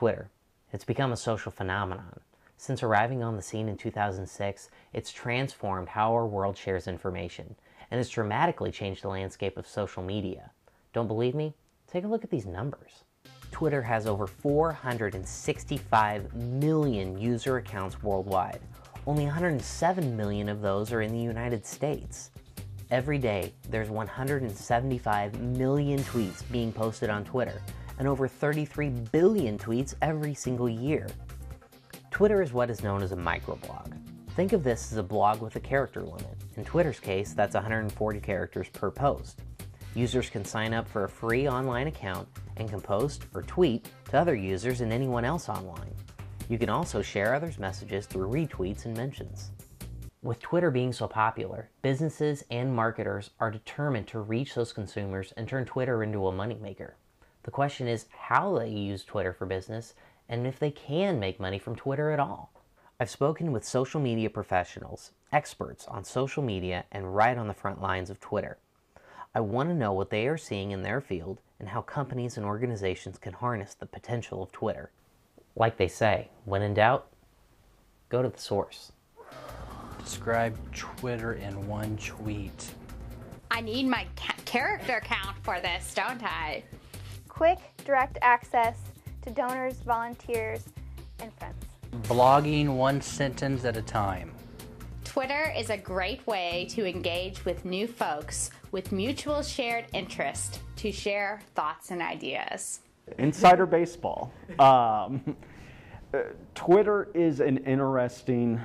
Twitter. It's become a social phenomenon. Since arriving on the scene in 2006, it's transformed how our world shares information, and it's dramatically changed the landscape of social media. Don't believe me? Take a look at these numbers. Twitter has over 465 million user accounts worldwide. Only 107 million of those are in the United States. Every day, there's 175 million tweets being posted on Twitter, and over 33 billion tweets every single year. Twitter is what is known as a microblog. Think of this as a blog with a character limit. In Twitter's case, that's 140 characters per post. Users can sign up for a free online account and can post or tweet to other users and anyone else online. You can also share others' messages through retweets and mentions. With Twitter being so popular, businesses and marketers are determined to reach those consumers and turn Twitter into a moneymaker. The question is how they use Twitter for business and if they can make money from Twitter at all. I've spoken with social media professionals, experts on social media and right on the front lines of Twitter. I want to know what they are seeing in their field and how companies and organizations can harness the potential of Twitter. Like they say, when in doubt, go to the source. Describe Twitter in one tweet. I need my character count for this, don't I? Quick, direct access to donors, volunteers, and friends. Blogging one sentence at a time. Twitter is a great way to engage with new folks with mutual shared interest to share thoughts and ideas. Insider baseball. Twitter is an interesting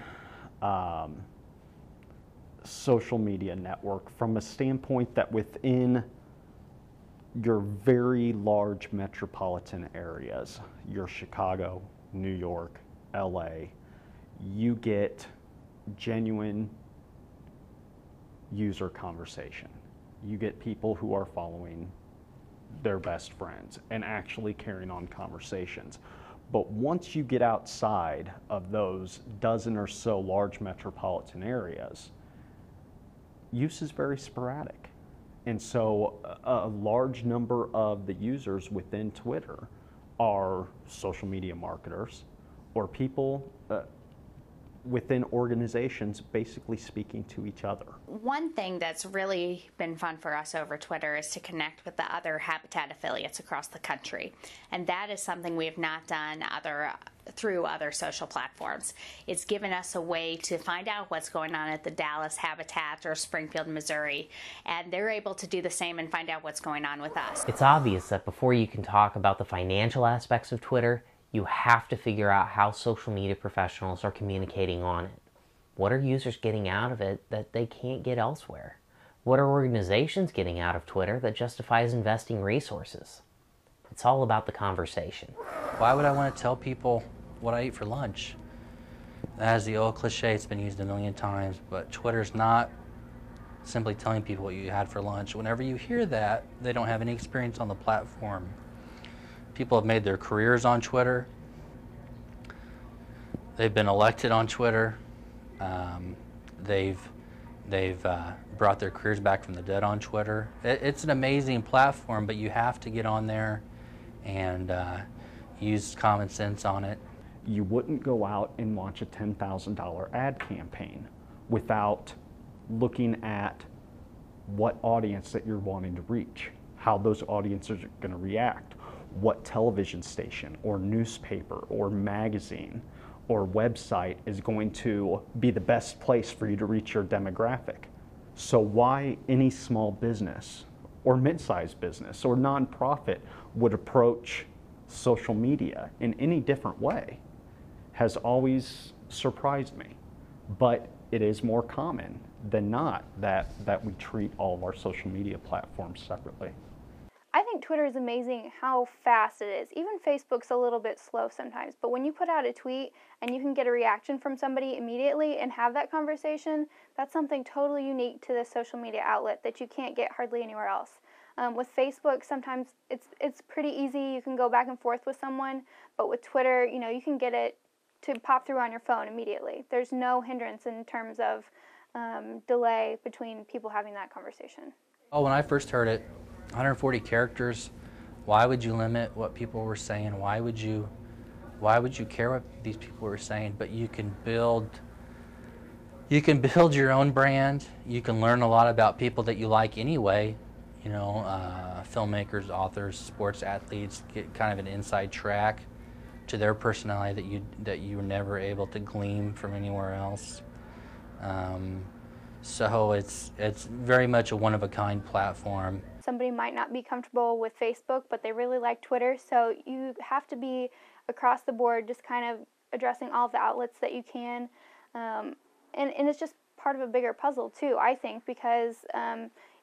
social media network from a standpoint that within your very large metropolitan areas, your Chicago, New York, LA, you get genuine user conversation. You get people who are following their best friends and actually carrying on conversations. But once you get outside of those dozen or so large metropolitan areas, use is very sporadic. And so a large number of the users within Twitter are social media marketers or people within organizations basically speaking to each other. One thing that's really been fun for us over Twitter is to connect with the other Habitat affiliates across the country. And that is something we have not done through other social platforms. It's given us a way to find out what's going on at the Dallas Habitat or Springfield, Missouri, and they're able to do the same and find out what's going on with us. It's obvious that before you can talk about the financial aspects of Twitter, you have to figure out how social media professionals are communicating on it. What are users getting out of it that they can't get elsewhere? What are organizations getting out of Twitter that justifies investing resources? It's all about the conversation. Why would I want to tell people what I eat for lunch? That is the old cliche, it's been used a million times, but Twitter's not simply telling people what you had for lunch. Whenever you hear that, they don't have any experience on the platform. People have made their careers on Twitter. They've been elected on Twitter. They've brought their careers back from the dead on Twitter. It's an amazing platform, but you have to get on there and use common sense on it. You wouldn't go out and launch a $10,000 ad campaign without looking at what audience that you're wanting to reach, how those audiences are going to react, what television station or newspaper or magazine or website is going to be the best place for you to reach your demographic. So why any small business or mid-sized business or nonprofit would approach social media in any different way has always surprised me. But it is more common than not that we treat all of our social media platforms separately. I think Twitter is amazing how fast it is. Even Facebook's a little bit slow sometimes, but when you put out a tweet and you can get a reaction from somebody immediately and have that conversation, that's something totally unique to this social media outlet that you can't get hardly anywhere else. With Facebook, sometimes it's pretty easy. You can go back and forth with someone, but with Twitter, you can get it to pop through on your phone immediately. There's no hindrance in terms of delay between people having that conversation. Oh, when I first heard it, 140 characters, why would you limit what people were saying? Why would you Why would you care what these people were saying? But you can build your own brand. You can learn a lot about people that you like anyway. You know, filmmakers, authors, sports athletes, get kind of an inside track to their personality that you were never able to glean from anywhere else. So it's very much a one-of-a-kind platform. Somebody might not be comfortable with Facebook, but they really like Twitter, so you have to be across the board, just kind of addressing all of the outlets that you can. And it's just part of a bigger puzzle too, I think, because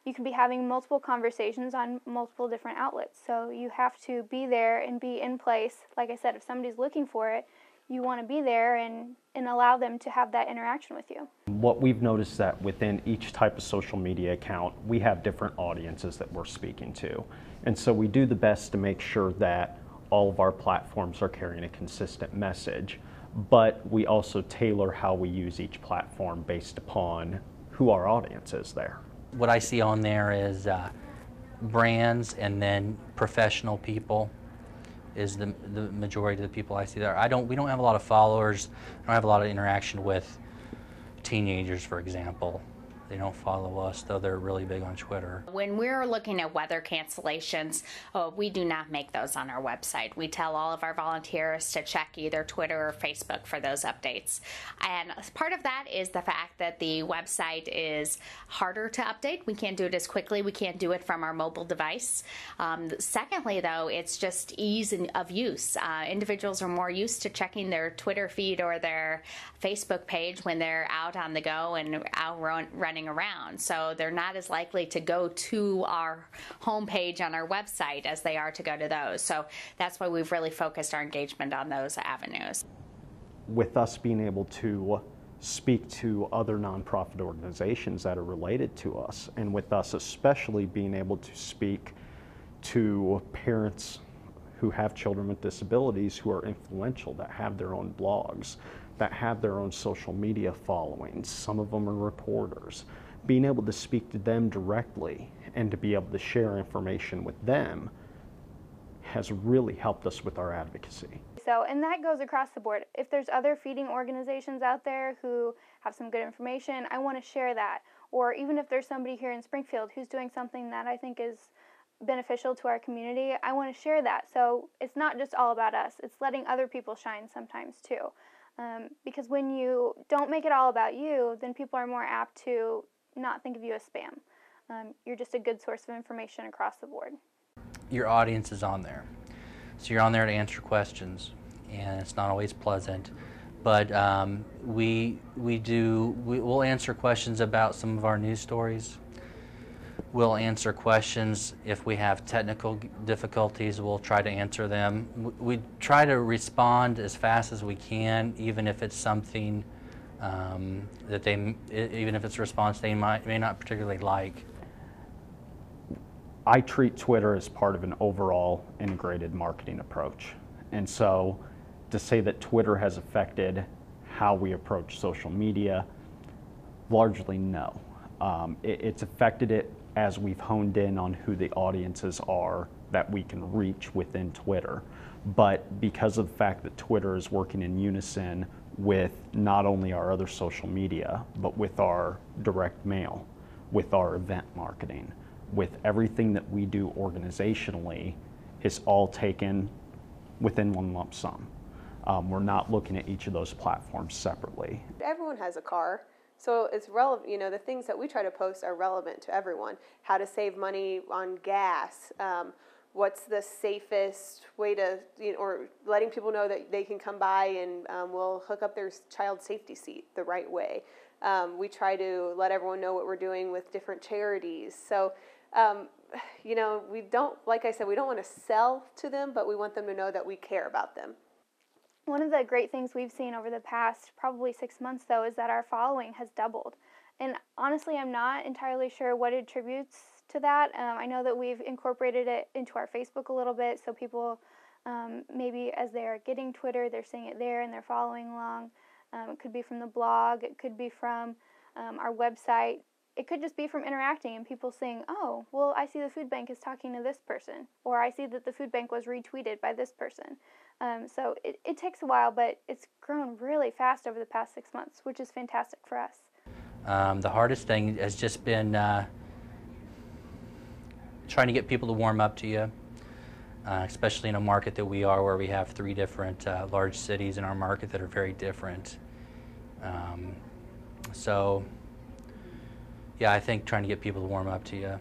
you can be having multiple conversations on multiple different outlets. So you have to be there and be in place. Like I said, if somebody's looking for it, you want to be there and allow them to have that interaction with you. What we've noticed that within each type of social media account, we have different audiences that we're speaking to. And so we do the best to make sure that all of our platforms are carrying a consistent message, but we also tailor how we use each platform based upon who our audience is there. What I see on there is brands and then professional people is the majority of the people I see there. We don't have a lot of followers. I don't have a lot of interaction with teenagers, for example. They don't follow us, though they're really big on Twitter. When we're looking at weather cancellations, we do not make those on our website. We tell all of our volunteers to check either Twitter or Facebook for those updates. And part of that is the fact that the website is harder to update. We can't do it as quickly. We can't do it from our mobile device. Secondly, though, it's just ease of use. Individuals are more used to checking their Twitter feed or their Facebook page when they're out on the go and out running around. So they're not as likely to go to our homepage on our website as they are to go to those. So that's why we've really focused our engagement on those avenues. With us being able to speak to other nonprofit organizations that are related to us, and with us especially being able to speak to parents who have children with disabilities who are influential, that have their own blogs, that have their own social media followings. Some of them are reporters. Being able to speak to them directly and to be able to share information with them has really helped us with our advocacy. So, and that goes across the board. If there's other feeding organizations out there who have some good information, I want to share that. Or even if there's somebody here in Springfield who's doing something that I think is beneficial to our community, I want to share that. So it's not just all about us. It's letting other people shine sometimes too. Because when you don't make it all about you, then people are more apt to not think of you as spam. You're just a good source of information across the board. Your audience is on there. So you're on there to answer questions, and it's not always pleasant. But we'll answer questions about some of our news stories. We'll answer questions if we have technical difficulties. We'll try to answer them. We try to respond as fast as we can, even if it's something even if it's a response they may not particularly like. I treat Twitter as part of an overall integrated marketing approach. And so to say that Twitter has affected how we approach social media, largely no. It's affected it as we've honed in on who the audiences are that we can reach within Twitter. But because of the fact that Twitter is working in unison with not only our other social media, but with our direct mail, with our event marketing, with everything that we do organizationally, is all taken within one lump sum. We're not looking at each of those platforms separately. Everyone has a car. So it's relevant, the things that we try to post are relevant to everyone. How to save money on gas, what's the safest way to, or letting people know that they can come by and we'll hook up their child safety seat the right way. We try to let everyone know what we're doing with different charities. So, we don't, like I said, we don't want to sell to them, but we want them to know that we care about them. One of the great things we've seen over the past probably 6 months, though, is that our following has doubled. And honestly, I'm not entirely sure what attributes to that. I know that we've incorporated it into our Facebook a little bit, so people maybe as they're getting Twitter, they're seeing it there and they're following along. It could be from the blog, it could be from our website. It could just be from interacting and people saying, oh, well, I see the food bank is talking to this person, or I see that the food bank was retweeted by this person. So it takes a while, but it's grown really fast over the past 6 months, which is fantastic for us. The hardest thing has just been trying to get people to warm up to you, especially in a market that we are, where we have 3 different large cities in our market that are very different. So, yeah, I think trying to get people to warm up to you.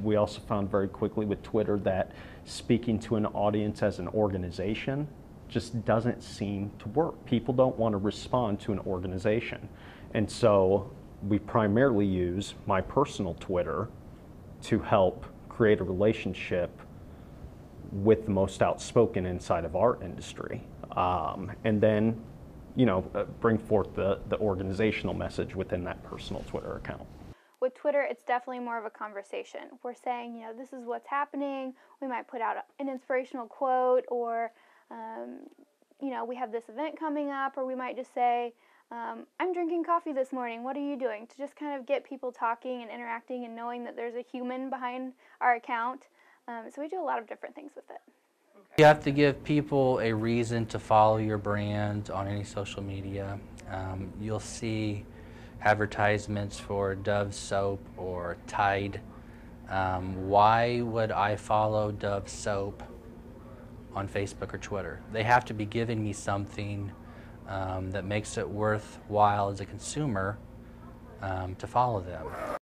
We also found very quickly with Twitter that speaking to an audience as an organization just doesn't seem to work. People don't want to respond to an organization. And so we primarily use my personal Twitter to help create a relationship with the most outspoken inside of our industry. And then, bring forth the organizational message within that personal Twitter account. With Twitter, it's definitely more of a conversation. We're saying, this is what's happening. We might put out an inspirational quote, or, we have this event coming up, or we might just say, I'm drinking coffee this morning. What are you doing? To just kind of get people talking and interacting and knowing that there's a human behind our account. So we do a lot of different things with it. You have to give people a reason to follow your brand on any social media. You'll see advertisements for Dove soap or Tide. Why would I follow Dove soap on Facebook or Twitter? They have to be giving me something that makes it worthwhile as a consumer to follow them.